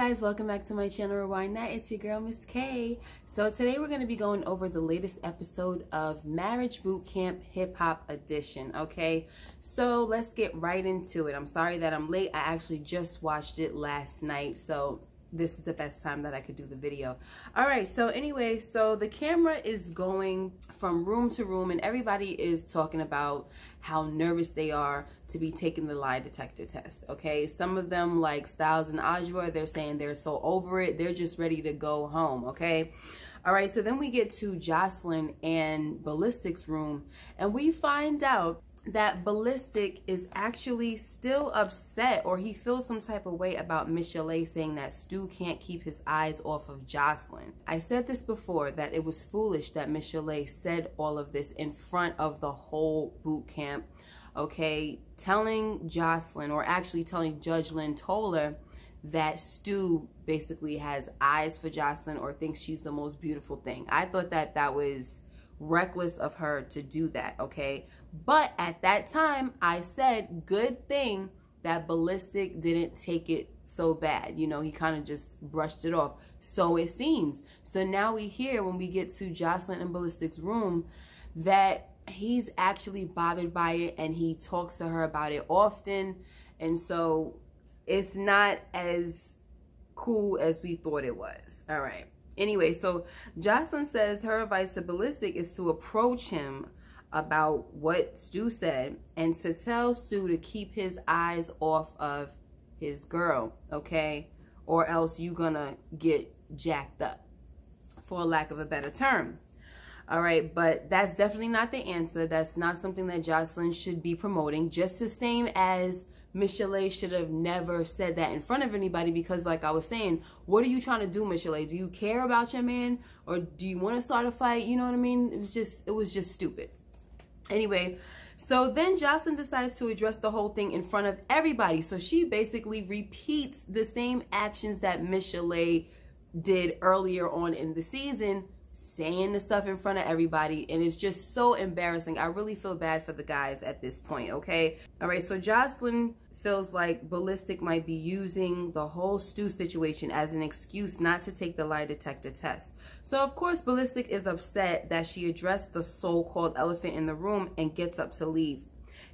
guys, welcome back to my channel Rewind That. It's your girl Miss K. So today we're going to be going over the latest episode of Marriage Boot Camp Hip Hop Edition. Okay, so let's get right into it. I'm sorry that I'm late. I actually just watched it last night, so this is the best time that I could do the video. All right, so anyway, so the camera is going from room to room and everybody is talking about how nervous they are to be taking the lie detector test. Okay, some of them, like Styles and Ajwa, they're saying they're so over it, they're just ready to go home. Okay, all right, so then we get to Joseline and Ballistic's room and we find out that Ballistic is actually still upset, or he feels some type of way about Miss Chalet saying that Stu can't keep his eyes off of Joseline. I said this before, that it was foolish that Miss Chalet said all of this in front of the whole boot camp. Okay, telling Joseline, or actually telling Judge Lynn Toller, that Stu basically has eyes for Joseline or thinks she's the most beautiful thing. I thought that that was reckless of her to do that. Okay, but at that time I said good thing that Ballistic didn't take it so bad. You know, he kind of just brushed it off, so it seems. So now we hear, when we get to Joseline and Ballistic's room, that he's actually bothered by it and he talks to her about it often, and so it's not as cool as we thought it was. All right, anyway, so Joseline says her advice to Ballistic is to approach him about what Stu said and to tell Stu to keep his eyes off of his girl, okay? Or else you're gonna get jacked up, for lack of a better term. All right, but that's definitely not the answer. That's not something that Joseline should be promoting, just the same as Miss Chalet should have never said that in front of anybody, because like I was saying, what are you trying to do, Miss Chalet? Do you care about your man, or do you want to start a fight? You know what I mean? It was just stupid. Anyway, so then Joseline decides to address the whole thing in front of everybody. So she basically repeats the same actions that Miss Chalet did earlier on in the season, saying the stuff in front of everybody, and it's just so embarrassing. I really feel bad for the guys at this point. Okay, all right, so Joseline feels like Ballistic might be using the whole Stu situation as an excuse not to take the lie detector test. So of course Ballistic is upset that she addressed the so-called elephant in the room and gets up to leave.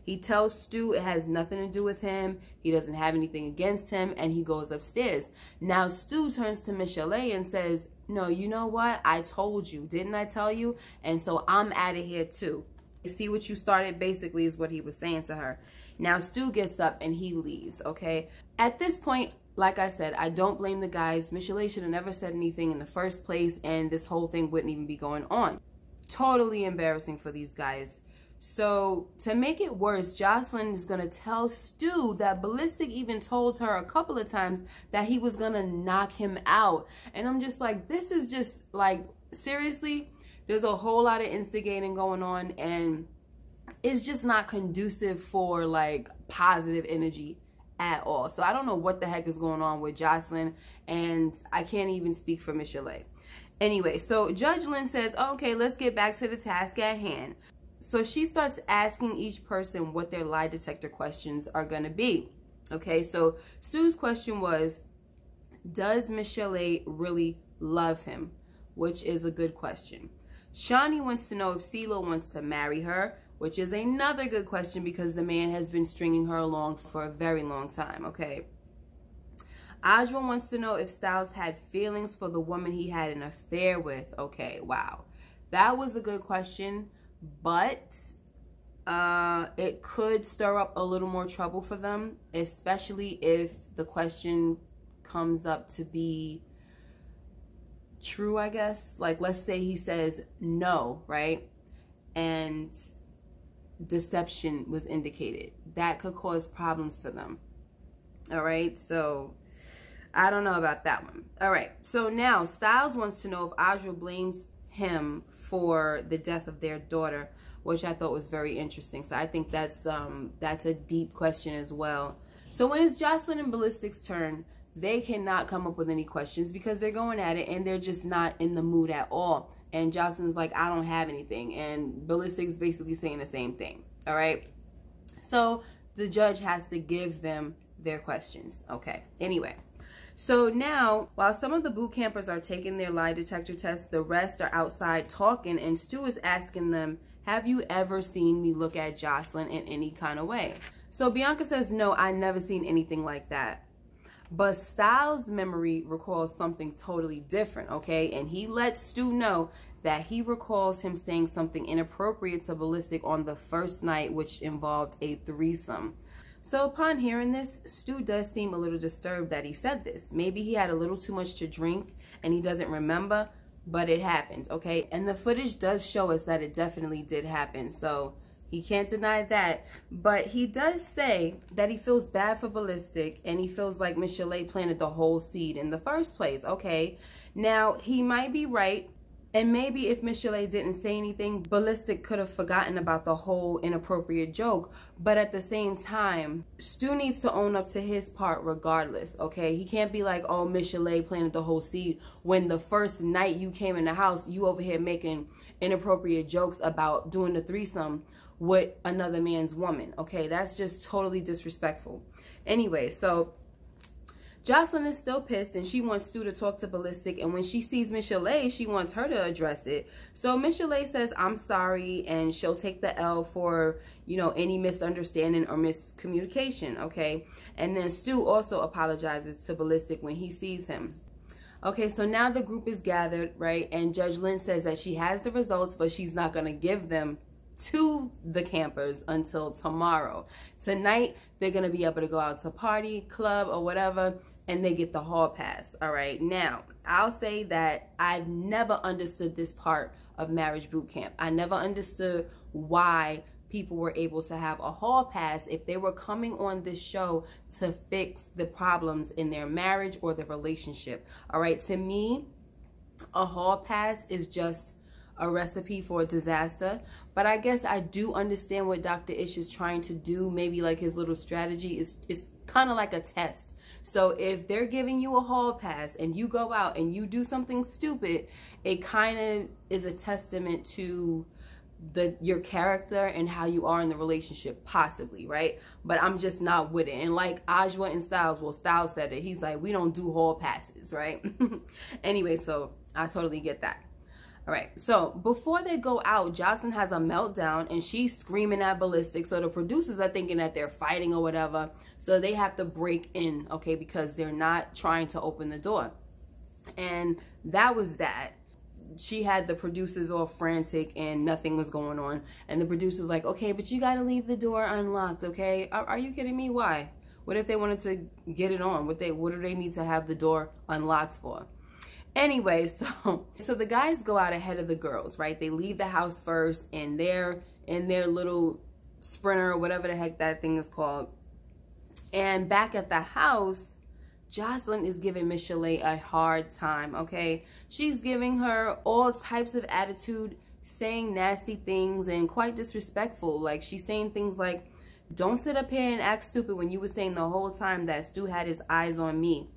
He tells Stu it has nothing to do with him, he doesn't have anything against him, and he goes upstairs. Now Stu turns to Miss Chalet and says, no, you know what? I told you. Didn't I tell you? And so I'm out of here too. See what you started, basically, is what he was saying to her. Now Stu gets up and he leaves, okay? At this point, like I said, I don't blame the guys. Miss Chalet should have never said anything in the first place, and this whole thing wouldn't even be going on. Totally embarrassing for these guys. So to make it worse, Joseline is going to tell Stu that Ballistic even told her a couple of times that he was going to knock him out. And I'm just like, this is just like, seriously, there's a whole lot of instigating going on, and it's just not conducive for like positive energy at all. So I don't know what the heck is going on with Joseline, and I can't even speak for Miss Chalet. Anyway, so Judge Lynn says, okay, let's get back to the task at hand. So she starts asking each person what their lie detector questions are going to be. Okay, so Stu's question was, does Miss Chalet really love him? Which is a good question. Shawnee wants to know if CeeLo wants to marry her, which is another good question because the man has been stringing her along for a very long time, okay? Ajwa wants to know if Styles had feelings for the woman he had an affair with. Okay, wow. That was a good question, but it could stir up a little more trouble for them, especially if the question comes up to be true, I guess. Like, let's say he says no, right? And deception was indicated. That could cause problems for them. All right, so I don't know about that one. All right, so now Styles wants to know if Ajwa blames him for the death of their daughter, which I thought was very interesting. So I think that's a deep question as well. So when it's Joseline and Ballistic's turn, they cannot come up with any questions because they're going at it and they're just not in the mood at all. And Joseline's like, I don't have anything. And Ballistic's basically saying the same thing. All right. So the judge has to give them their questions. Okay. Anyway, So now, while some of the boot campers are taking their lie detector tests, the rest are outside talking, and Stu is asking them, have you ever seen me look at Joseline in any kind of way? So Bianca says, no, I never seen anything like that. But Styles' memory recalls something totally different, okay? And he lets Stu know that he recalls him saying something inappropriate to Ballistic on the first night, which involved a threesome. So upon hearing this, Stu does seem a little disturbed that he said this. Maybe he had a little too much to drink and he doesn't remember, but it happened, okay? And the footage does show us that it definitely did happen, so he can't deny that. But he does say that he feels bad for Ballistic and he feels like Miss Chalet planted the whole seed in the first place, okay? Now, he might be right. And maybe if Miss Chalet didn't say anything, Ballistic could have forgotten about the whole inappropriate joke. But at the same time, Stu needs to own up to his part regardless, okay? He can't be like, oh, Miss Chalet planted the whole seed when the first night you came in the house, you over here making inappropriate jokes about doing the threesome with another man's woman, okay? That's just totally disrespectful. Anyway, so Joseline is still pissed and she wants Stu to talk to Ballistic, and when she sees Miss Chalet, she wants her to address it. So Miss Chalet says, I'm sorry, and she'll take the L for, you know, any misunderstanding or miscommunication, okay? And then Stu also apologizes to Ballistic when he sees him. Okay, so now the group is gathered, right? And Judge Lynn says that she has the results, but she's not going to give them to the campers until tomorrow. Tonight, they're going to be able to go out to party, club, or whatever, and they get the hall pass, all right? Now, I'll say that I've never understood this part of marriage boot camp. I never understood why people were able to have a hall pass if they were coming on this show to fix the problems in their marriage or their relationship, all right? To me, a hall pass is just a recipe for a disaster. But I guess I do understand what Dr. Ish is trying to do. Maybe like his little strategy is kind of like a test. So if they're giving you a hall pass and you go out and you do something stupid, it kind of is a testament to your character and how you are in the relationship, possibly, right? But I'm just not with it. And like Ajwa and Styles, well, Styles said it. He's like, we don't do hall passes, right? Anyway, so I totally get that. All right, so before they go out, Joseline has a meltdown and she's screaming at Ballistic. So the producers are thinking that they're fighting or whatever. So they have to break in, okay, because they're not trying to open the door. And that was that. She had the producers all frantic and nothing was going on. And the producer was like, okay, but you got to leave the door unlocked, okay? Are you kidding me? Why? What if they wanted to get it on? What do they need to have the door unlocked for? Anyway, so the guys go out ahead of the girls, right? They leave the house first and they're in their little Sprinter or whatever the heck that thing is called. And back at the house, Joseline is giving Miss Chalet a hard time, okay? She's giving her all types of attitude, saying nasty things and quite disrespectful. Like she's saying things like, don't sit up here and act stupid when you were saying the whole time that Stu had his eyes on me.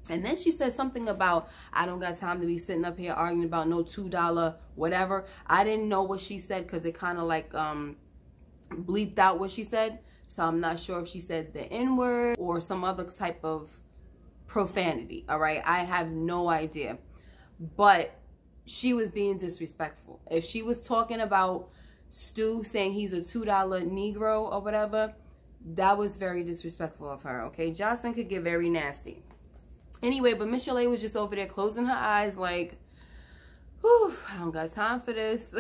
And then she said something about, I don't got time to be sitting up here arguing about no $2 whatever. I didn't know what she said because it kind of like bleeped out what she said. So I'm not sure if she said the N-word or some other type of profanity, all right? I have no idea. But she was being disrespectful. If she was talking about Stu saying he's a $2 Negro or whatever, that was very disrespectful of her, okay? Joseline could get very nasty. Anyway, but Miss Chalet was just over there closing her eyes like, whew, I don't got time for this.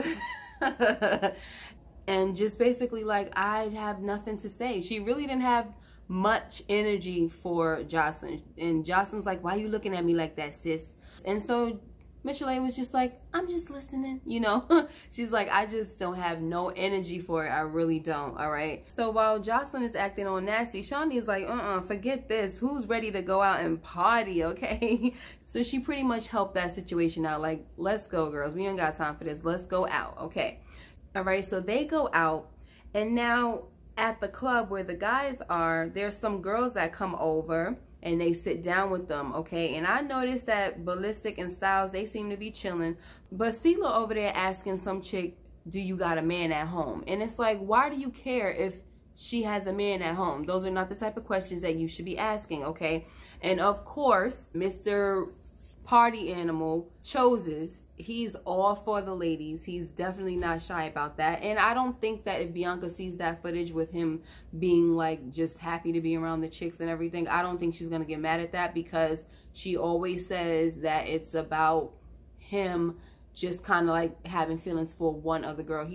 And just basically like, I have nothing to say. She really didn't have much energy for Joseline. And Joseline's like, why are you looking at me like that, sis? And so Miss Chalet was just like, I'm just listening, you know. She's like, I just don't have no energy for it. I really don't, all right? So while Joseline is acting all nasty, Shawnee's like, forget this. Who's ready to go out and party, okay? So she pretty much helped that situation out. Like, let's go, girls. We ain't got time for this. Let's go out, okay? All right, so they go out. And now at the club where the guys are, there's some girls that come over and they sit down with them, okay? And I noticed that Ballistic and Styles, they seem to be chilling. But CeeLo over there asking some chick, do you got a man at home? And it's like, why do you care if she has a man at home. Those are not the type of questions that you should be asking, okay? And of course, Mr. Party Animal chooses, he's all for the ladies. He's definitely not shy about that. And I don't think that if Bianca sees that footage with him being like just happy to be around the chicks and everything, I don't think she's gonna get mad at that, because she always says that it's about him just kind of like having feelings for one other girl.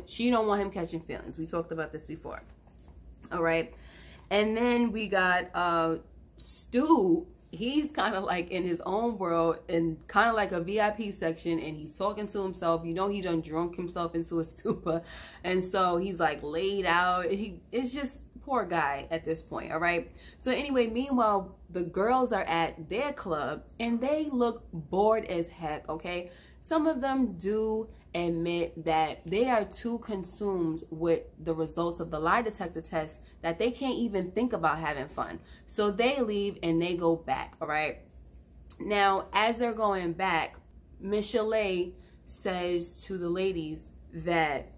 She don't want him catching feelings. We talked about this before. All right. And then we got Stu. He's kind of like in his own world and kind of like a VIP section, and he's talking to himself. You know, he done drunk himself into a stupor, and so he's like laid out. It's just poor guy at this point. All right. So anyway, meanwhile, the girls are at their club and they look bored as heck. Okay. Some of them do admit that they are too consumed with the results of the lie detector test that they can't even think about having fun. So they leave and they go back, all right? Now, as they're going back, Miss Chalet says to the ladies that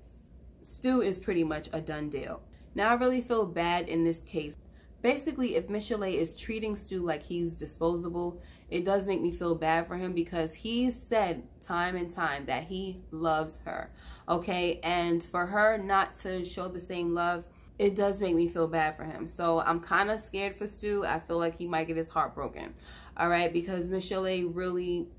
Stu is pretty much a done deal. Now, I really feel bad in this case. Basically, if Miss Chalet is treating Stu like he's disposable, it does make me feel bad for him, because he's said time and time that he loves her, okay? And for her not to show the same love, it does make me feel bad for him. So I'm kind of scared for Stu. I feel like he might get his heart broken, all right? Because Miss Chalet really,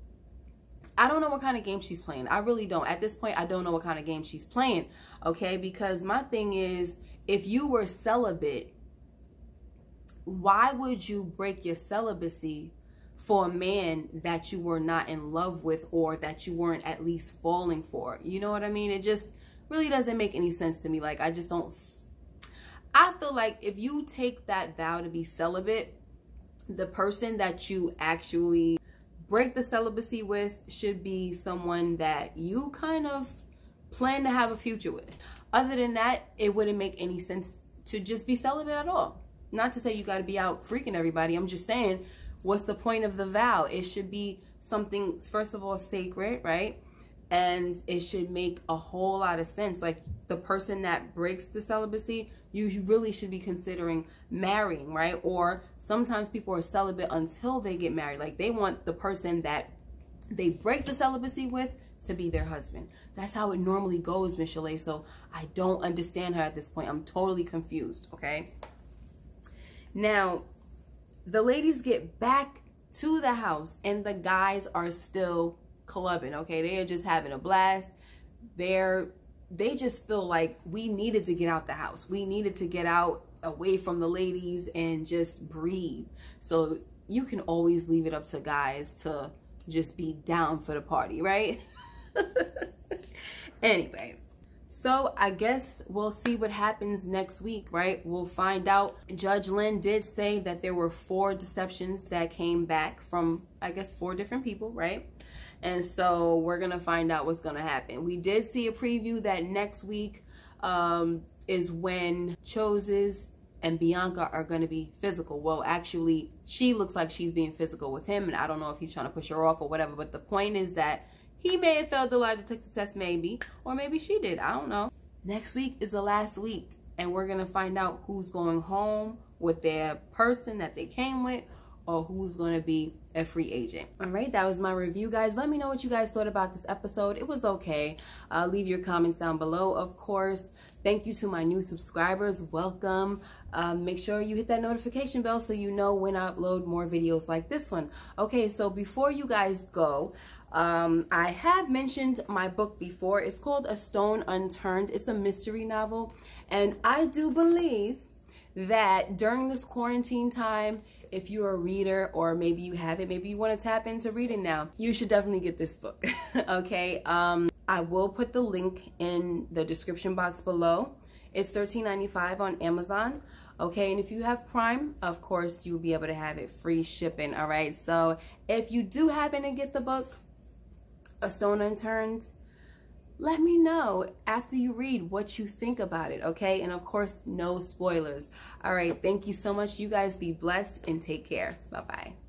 I don't know what kind of game she's playing. I really don't. At this point, I don't know what kind of game she's playing, okay? Because my thing is, if you were celibate, why would you break your celibacy for a man that you were not in love with, or that you weren't at least falling for? You know what I mean? It just really doesn't make any sense to me. Like, I just don't. I feel like if you take that vow to be celibate, the person that you actually break the celibacy with should be someone that you kind of plan to have a future with. Other than that, it wouldn't make any sense to just be celibate at all. Not to say you got to be out freaking everybody. I'm just saying, what's the point of the vow? It should be something, first of all, sacred, right? And it should make a whole lot of sense. Like, the person that breaks the celibacy, you really should be considering marrying, right? Or sometimes people are celibate until they get married. Like, they want the person that they break the celibacy with to be their husband. That's how it normally goes, Miss Chalet. So I don't understand her at this point. I'm totally confused, okay? Now, the ladies get back to the house and the guys are still clubbing, okay? They are just having a blast. They just feel like we needed to get out the house. We needed to get out away from the ladies and just breathe. So you can always leave it up to guys to just be down for the party, right? Anyway. So I guess we'll see what happens next week, right? We'll find out. Judge Lynn did say that there were 4 deceptions that came back from, I guess, 4 different people, right? And so we're going to find out what's going to happen. We did see a preview that next week is when Choses and Bianca are going to be physical. Well, actually, she looks like she's being physical with him, and I don't know if he's trying to push her off or whatever. But the point is that he may have failed the lie detector test, maybe, or maybe she did. I don't know. Next week is the last week, and we're going to find out who's going home with their person that they came with, or who's going to be a free agent. All right, that was my review, guys. Let me know what you guys thought about this episode. It was okay. Leave your comments down below, of course. Thank you to my new subscribers. Welcome. Make sure you hit that notification bell so you know when I upload more videos like this one. Okay, so before you guys go, I have mentioned my book before. It's called A Stone Unturned. It's a mystery novel, and I do believe that during this quarantine time, if you're a reader, or maybe you haven't, maybe you want to tap into reading now, you should definitely get this book. Okay, I will put the link in the description box below. It's $13.95 on Amazon. Okay, and if you have Prime, of course, you'll be able to have it free shipping. All right, so if you do happen to get the book, A Stone Unturned, let me know after you read what you think about it, okay? And of course, no spoilers. All right, thank you so much. You guys be blessed and take care. Bye-bye.